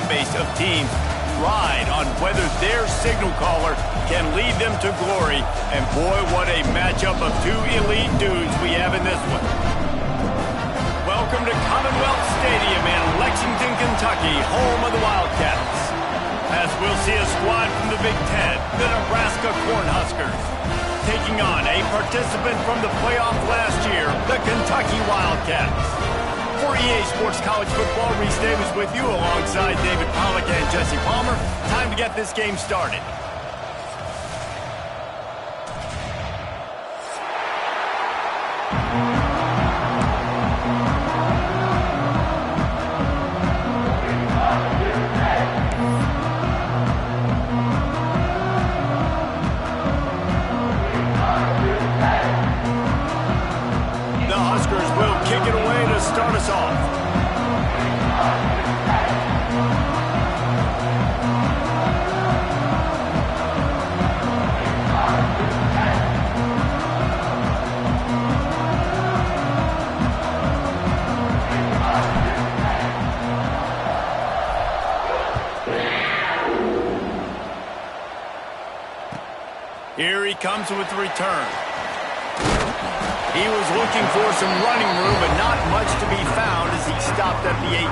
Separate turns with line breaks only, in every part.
base of teams ride on whether their signal caller can lead them to glory. And boy, what a matchup of two elite dudes we have in this one. Welcome to Commonwealth Stadium in Lexington, Kentucky, home of the Wildcats. As we'll see a squad from the Big Ten, the Nebraska Cornhuskers, taking on a participant from the playoff last year, the Kentucky Wildcats. For EA Sports College Football, Reese Davis with you alongside David Pollack and Jesse Palmer. Time to get this game started.
Start us off. Here he comes with the return. He was looking for some running room, but not much to be found as he stopped at the 18.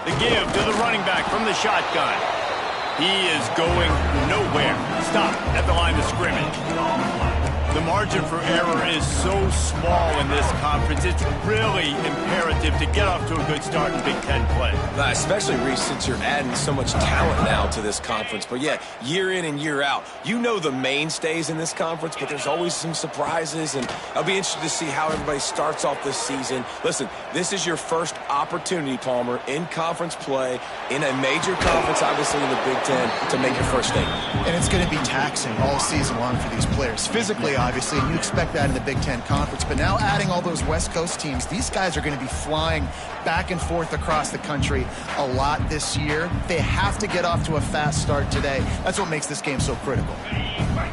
The give to the running back from the shotgun. He is going nowhere. Stop at the line of scrimmage. The margin for error is so small in this conference. It's really imperative to get off to a good start in Big Ten play.
Especially, Reese, since you're adding so much talent now to this conference. But, yeah, year in and year out, you know the mainstays in this conference, but there's always some surprises, and I'll be interested to see how everybody starts off this season. Listen, this is your first opportunity, Palmer, in conference play, in a major conference, obviously in the Big Ten, to make your first statement.
And it's going to be taxing all season long for these players. Physically, obviously, and you expect that in the Big Ten Conference. But now adding all those West Coast teams, these guys are going to be flying back and forth across the country a lot this year. They have to get off to a fast start today. That's what makes this game so critical.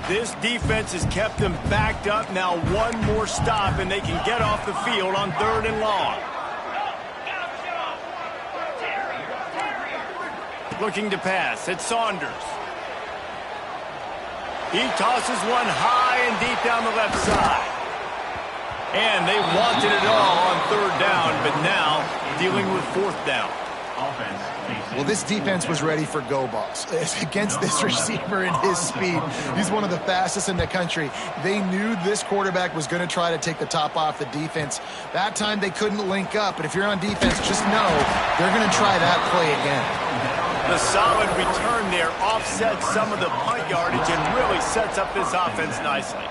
This defense has kept them backed up. Now one more stop, and they can get off the field on 3rd and long. Looking to pass. It's Saunders. He tosses one high and deep down the left side. And they wanted it all on 3rd down, but now dealing with 4th down.
Well, this defense was ready for go balls. Against this receiver and his speed, he's one of the fastest in the country. They knew this quarterback was going to try to take the top off the defense. That time they couldn't link up, but if you're on defense, just know they're going to try that play again.
The solid return there offsets some of the punt yardage and really sets up this offense nicely.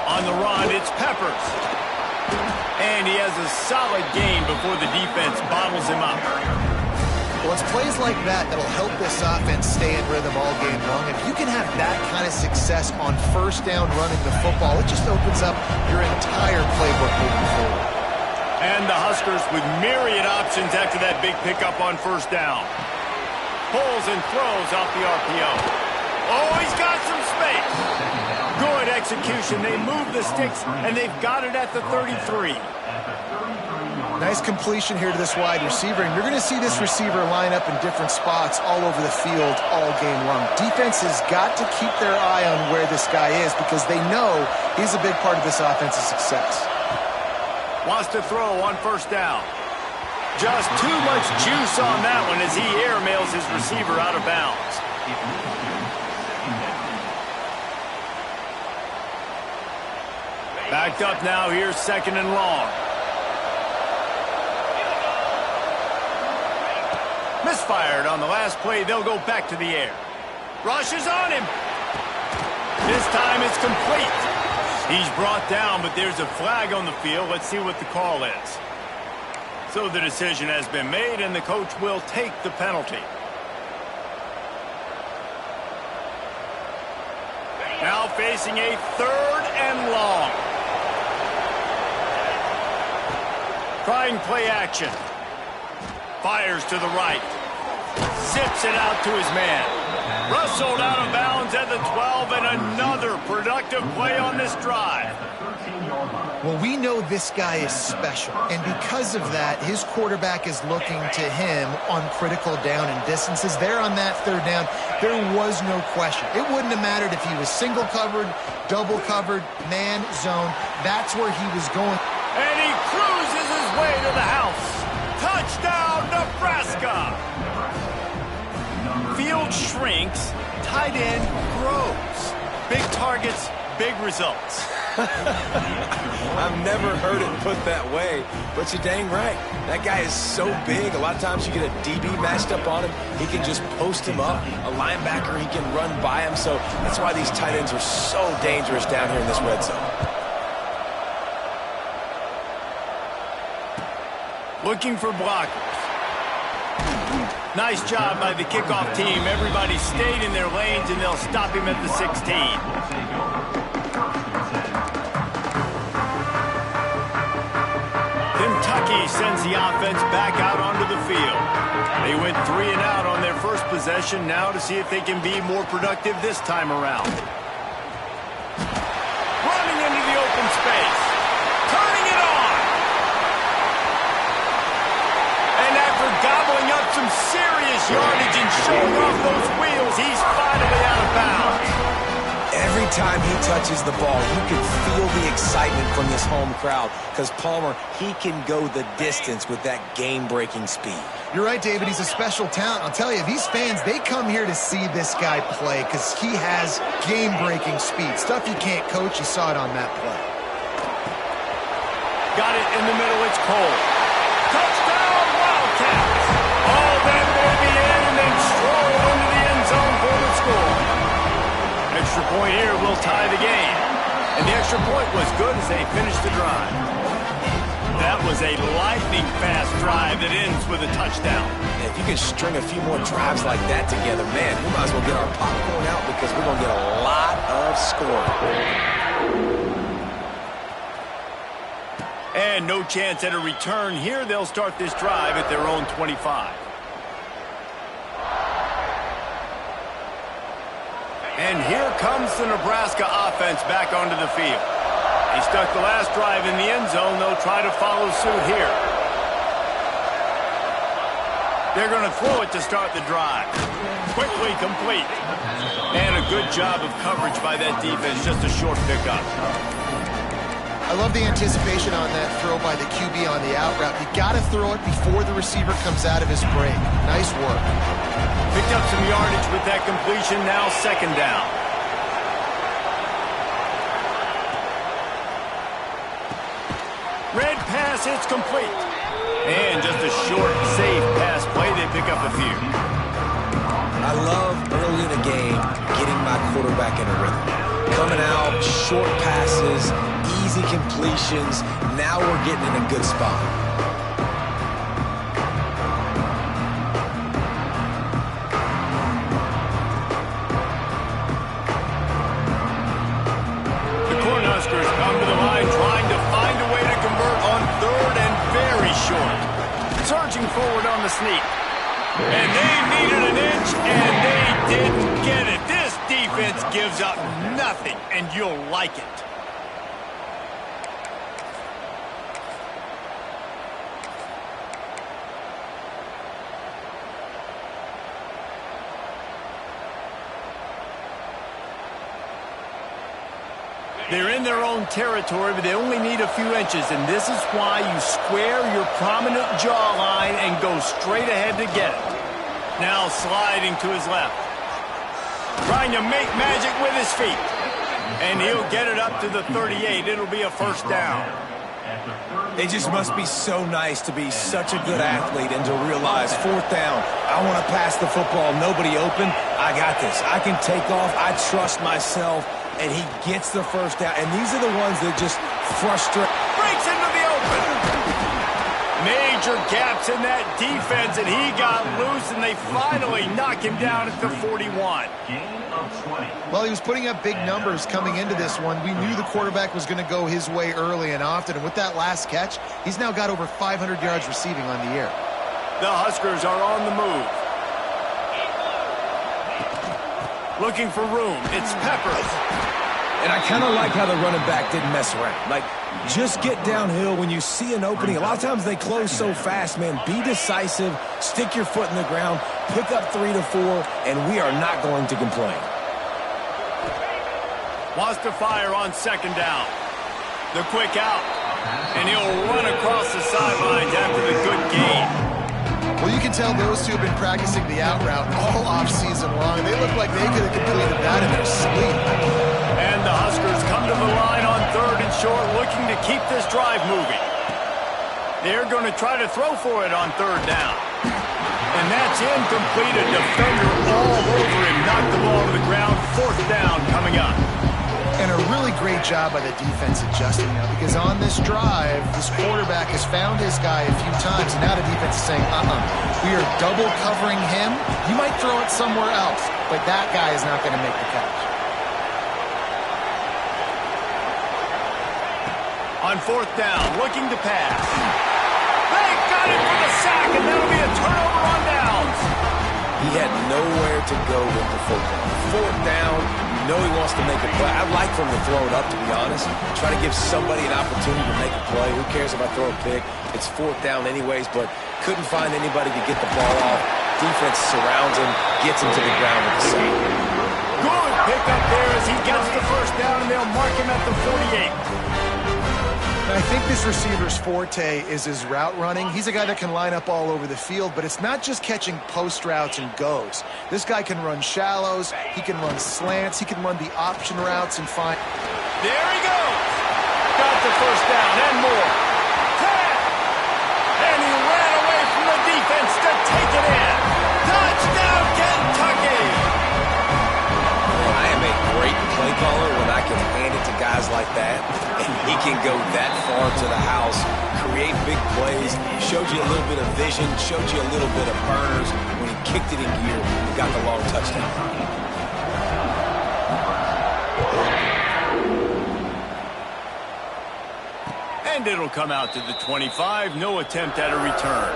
On the run, it's Peppers. And he has a solid gain before the defense bottles him up.
Well, it's plays like that that'll help this offense stay in rhythm all game long. If you can have that kind of success on 1st down running the football, it just opens up your entire playbook moving forward.
And the Huskers with myriad options after that big pickup on 1st down. Pulls and throws off the RPO. Oh, he's got some space. Good execution. They move the sticks, and they've got it at the 33.
Nice completion here to this wide receiver, and you're going to see this receiver line up in different spots all over the field all game long. Defense has got to keep their eye on where this guy is because they know he's a big part of this offense's success.
Wants to throw on 1st down. Just too much juice on that one as he airmails his receiver out of bounds. Backed up now, here's 2nd and long. Misfired on the last play. They'll go back to the air. Rush is on him. This time it's complete. He's brought down, but there's a flag on the field. Let's see what the call is. So the decision has been made, and the coach will take the penalty. Now facing a 3rd and long. Trying play action. Fires to the right. Zips it out to his man. Rustled out of bounds at the 12, and another productive play on this drive.
Well, we know this guy is special, and because of that, his quarterback is looking to him on critical down and distances. There on that 3rd down, there was no question. It wouldn't have mattered if he was single covered, double covered, man, zone. That's where he was going.
And he cruises his way to the house. Touchdown, Nebraska! Field shrinks, tight end grows. Big targets, big results.
I've never heard it put that way, but you're dang right. That guy is so big. A lot of times you get a DB matched up on him. He can just post him up. A linebacker, he can run by him. So that's why these tight ends are so dangerous down here in this red zone.
Looking for blockers. Nice job by the kickoff team. Everybody stayed in their lanes, and they'll stop him at the 16. Kentucky sends the offense back out onto the field. They went 3 and out on their first possession, now to see if they can be more productive this time around. Running into the open space. Turning it on. And after gobbling up some serious yardage and showing off those wheels, he's finally out of bounds.
Every time he touches the ball, you can feel the excitement from this home crowd because Palmer, he can go the distance with that game-breaking speed.
You're right, David. He's a special talent. I'll tell you, these fans, they come here to see this guy play because he has game-breaking speed. Stuff you can't coach. You saw it on that play.
Got it in the middle. It's Cole. Touchdown, Wildcats. All that baby in and then stroll into the end zone for the score. Extra point here will tie the game. And the extra point was good as they finished the drive. That was a lightning-fast drive that ends with a touchdown.
If you can string a few more drives like that together, man, we might as well get our popcorn out because we're going to get a lot of scoring.
And no chance at a return here. They'll start this drive at their own 25. And here comes the Nebraska offense back onto the field. He stuck the last drive in the end zone. They'll try to follow suit here. They're going to throw it to start the drive. Quickly complete. And a good job of coverage by that defense. Just a short pickup.
I love the anticipation on that throw by the QB on the out route. You got to throw it before the receiver comes out of his break. Nice work.
Picked up some yardage with that completion. Now 2nd down. Red pass, it's complete. And just a short, safe pass play. They pick up a few.
I love early in the game getting my quarterback in a rhythm. Coming out, short passes, easy completions. Now we're getting in a good spot.
The Cornhuskers come to the line trying to find a way to convert on 3rd and very short. Surging forward on the sneak. And they needed an inch, and they didn't get it. This defense gives up nothing, and you'll like it. They're in their own territory, but they only need a few inches, and this is why you square your prominent jawline and go straight ahead to get it. Now sliding to his left. Trying to make magic with his feet. And he'll get it up to the 38. It'll be a 1st down.
It just must be so nice to be such a good athlete and to realize 4th down, I want to pass the football, nobody open, I got this. I can take off, I trust myself, and he gets the 1st down. And these are the ones that just frustrate.
Breaks into the open. Major major gaps in that defense, and he got loose, and they finally knock him down at the 41.
Well, he was putting up big numbers coming into this one. We knew the quarterback was going to go his way early and often, and with that last catch, he's now got over 500 yards receiving on the year.
The Huskers are on the move. Looking for room. It's Peppers.
And I kind of like how the running back didn't mess around. Like, just get downhill when you see an opening. A lot of times they close so fast, man. Be decisive, stick your foot in the ground, pick up 3 to 4, and we are not going to complain.
Wants to fire on second down. The quick out. And he'll run across the sidelines after the good gain.
Well, you can tell those two have been practicing the out route all offseason long. They look like they could have completed that in their sleep.
And the Huskers come to the line on 3rd and short, looking to keep this drive moving. They're going to try to throw for it on 3rd down. And that's incomplete. A defender all over him. Knocked the ball to the ground. 4th down coming up.
And a really great job by the defense adjusting now, because on this drive, this quarterback has found his guy a few times, and now the defense is saying, we are double covering him. You might throw it somewhere else, but that guy is not going to make the catch.
On 4th down, looking to pass. They got it for the sack, and that'll be a turnover on downs.
He had nowhere to go with the football. 4th down, you know he wants to make a play. I'd like for him to throw it up, to be honest. Try to give somebody an opportunity to make a play. Who cares if I throw a pick? It's 4th down anyways, but couldn't find anybody to get the ball off. Defense surrounds him, gets him to the ground with the sack.
Good pick up there as he gets the 1st down, and they'll mark him at the 48.
I think this receiver's forte is his route running. He's a guy that can line up all over the field, but it's not just catching post routes and goes. This guy can run shallows, he can run slants, he can run the option routes and find...
There he goes! Got the 1st down and more. 10! And he ran away from the defense to take it in. Touchdown, Kentucky!
I am a great play caller when I can hand it to guys like that, and he can go that far to the house, create big plays, showed you a little bit of vision, showed you a little bit of burners. When he kicked it in gear, he got the long touchdown.
And it'll come out to the 25. No attempt at a return.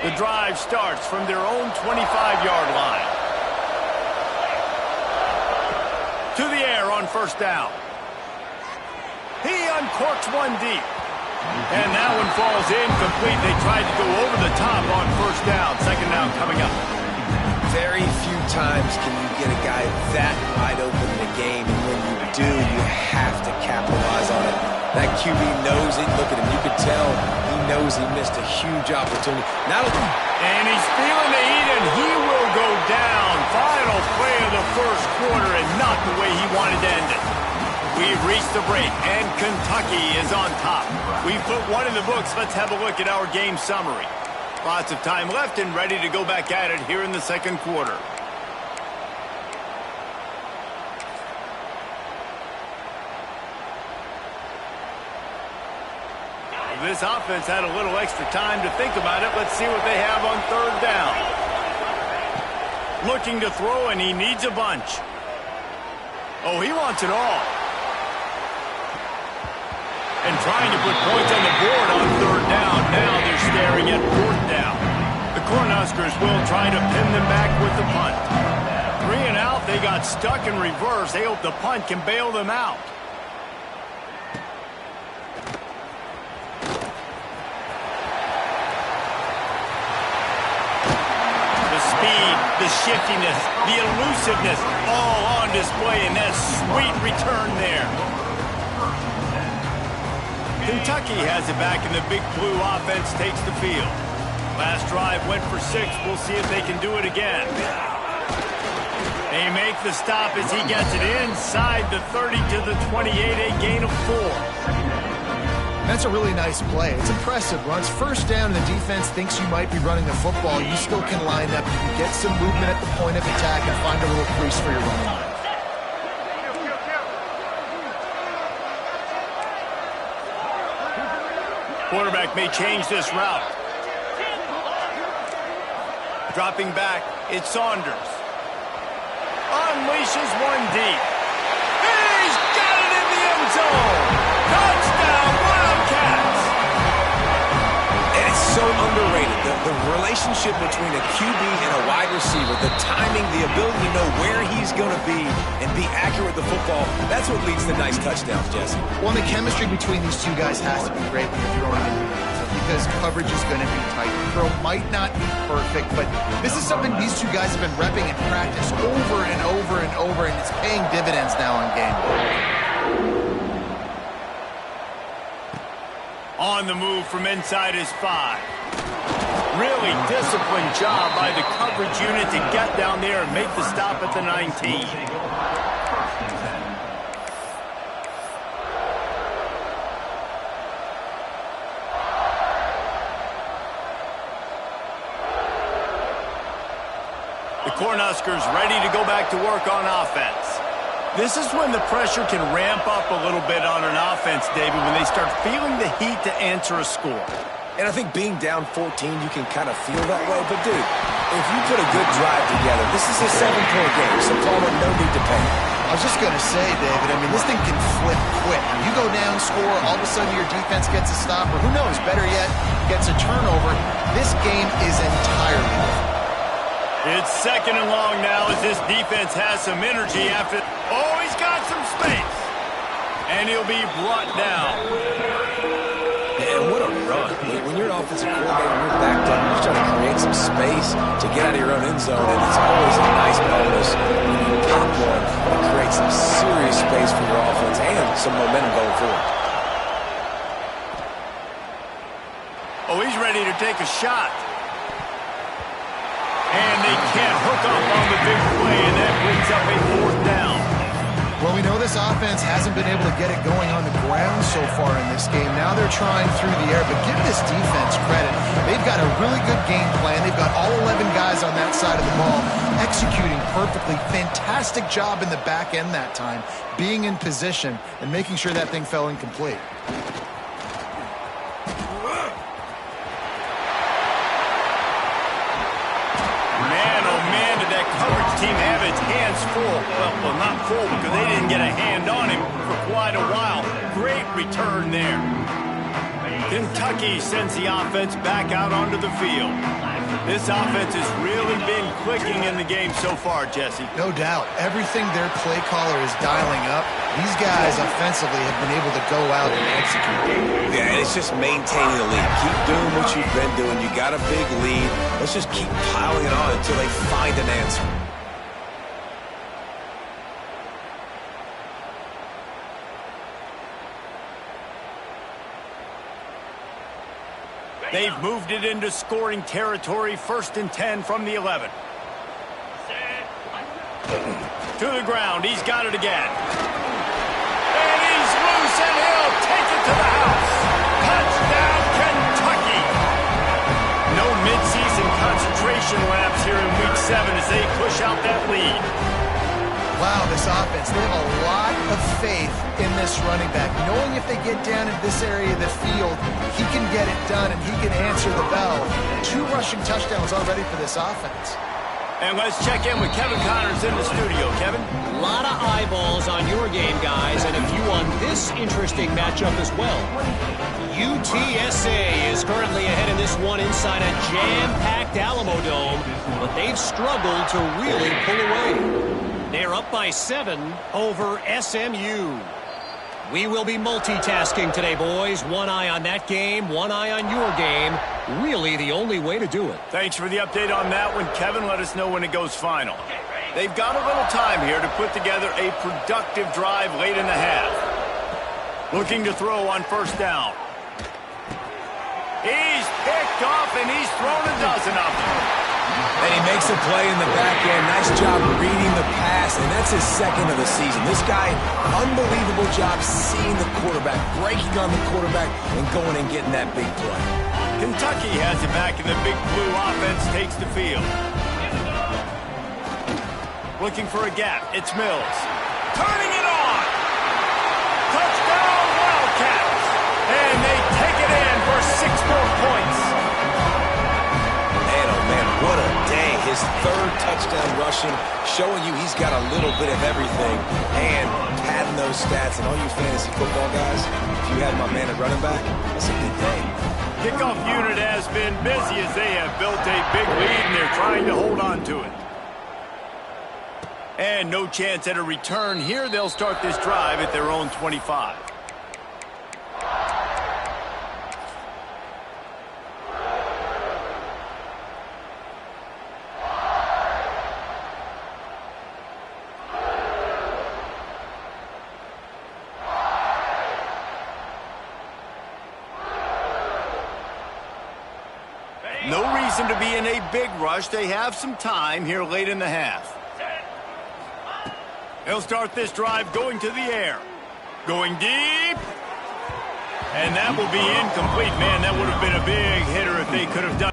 The drive starts from their own 25-yard line. To the air on 1st down. He uncorks one deep. And that one falls incomplete. They tried to go over the top on 1st down. 2nd down coming up.
Very few times can you get a guy that wide open in the game, and when you do, you have to capitalize on it. That QB knows it. Look at him. You can tell he knows he missed a huge opportunity.
And he's feeling the heat, and he will go down. Final play of the 1st quarter, and not the way he wanted to end it. We've reached the break, and Kentucky is on top. We've put one in the books. Let's have a look at our game summary. Lots of time left and ready to go back at it here in the 2nd quarter. This offense had a little extra time to think about it. Let's see what they have on 3rd down. Looking to throw, and he needs a bunch. Oh, he wants it all. And trying to put points on the board on 3rd down. Now they're staring at 4th down. The Cornhuskers will try to pin them back with the punt. 3 and out. They got stuck in reverse. They hope the punt can bail them out. The shiftiness, the elusiveness, all on display in that sweet return there. Kentucky has it back, and the big blue offense takes the field. Last drive went for 6. We'll see if they can do it again. They make the stop as he gets it inside the 30 to the 28, a gain of 4.
That's a really nice play. It's impressive. Once first down and the defense thinks you might be running the football, you still can line up. You can get some movement at the point of attack and find a little crease for your running back.
Quarterback may change this route. Dropping back, it's Saunders. Unleashes one deep. He's got it in the end zone. Touchdown, Wildcats.
And it's so underrated. The relationship between a QB and a wide receiver, the timing, the ability to know where he's going to be and be accurate with the football, that's what leads to nice touchdowns, Jesse.
Well, the chemistry between these two guys has to be great when you're throwing in the end zone because coverage is going to be tight. The throw might not be perfect, but this is something these two guys have been repping in practice over and over and over, and it's paying dividends now on game day.
On the move from inside his 5. Really disciplined job by the coverage unit to get down there and make the stop at the 19. The Cornhuskers ready to go back to work on offense. This is when the pressure can ramp up a little bit on an offense, David, when they start feeling the heat to answer a score.
And I think being down 14, you can kind of feel that way. But, dude, if you put a good drive together, this is a 7-point game, so Palmer, no need to panic.
I was just going to say, David, I mean, this thing can flip quick. You go down, score, all of a sudden your defense gets a stop, or who knows, better yet, gets a turnover. This game is entirely different.
It's 2nd and long now as this defense has some energy after... Oh, he's got some space. And he'll be brought down.
And what a run. When you're an offensive coordinator, you're backed up, you're trying to create some space to get out of your own end zone, and it's always a nice bonus when you pop one and create some serious space for your offense and some momentum going forward.
Oh, he's ready to take a shot. And they can't hook up on the big play, and that brings up a 4th down.
Well, we know this offense hasn't been able to get it going on the ground so far in this game. Now they're trying through the air, but give this defense credit. They've got a really good game plan. They've got all 11 guys on that side of the ball executing perfectly. Fantastic job in the back end that time, being in position and making sure that thing fell incomplete.
Team have its hands full. Well, not full because they didn't get a hand on him for quite a while. Great return there. Kentucky sends the offense back out onto the field. This offense has really been clicking in the game so far, Jesse.
No doubt. Everything their play caller is dialing up, these guys offensively have been able to go out and execute.
Yeah, and it's just maintaining the lead. Keep doing what you've been doing. You got a big lead. Let's just keep piling it on until they find an answer.
They've moved it into scoring territory, 1st and 10 from the 11. To the ground, he's got it again. And he's loose, and he'll take it to the house. Touchdown, Kentucky! No midseason concentration laps here in Week 7 as they push out that lead.
Wow, this offense, they have a lot of faith in this running back. Knowing if they get down in this area of the field, he can get it done and he can answer the bell. 2 rushing touchdowns already for this offense.
And let's check in with Kevin Connors in the studio. Kevin?
A lot of eyeballs on your game, guys, and a few on this interesting matchup as well. UTSA is currently ahead in this one inside a jam-packed Alamo Dome, but they've struggled to really pull away. They're up by 7 over SMU. We will be multitasking today, boys. One eye on that game, one eye on your game. Really the only way to do it.
Thanks for the update on that one, Kevin. Let us know when it goes final. They've got a little time here to put together a productive drive late in the half. Looking to throw on 1st down. He's picked off, and he's thrown a dozen of them.
And he makes a play in the back end. Nice job reading the pass, and that's his second of the season. This guy, unbelievable job seeing the quarterback, breaking on the quarterback, and going and getting that big play.
Kentucky has it back, and the Big Blue offense takes the field. Looking for a gap. It's Mills. Turning it on. Touchdown, Wildcats. And they take it in for 6 more points.
Man, oh man, what a day. His third touchdown rushing, showing you he's got a little bit of everything. And padding those stats. And all you fantasy football guys, if you have my man at running back, that's a good day.
Kickoff unit has been busy as they have built a big lead, and they're trying to hold on to it. And no chance at a return here. They'll start this drive at their own 25. No reason to be in a big rush. They have some time here late in the half. They'll start this drive going to the air. Going deep. And that will be incomplete. Man, that would have been a big hitter if they could have done.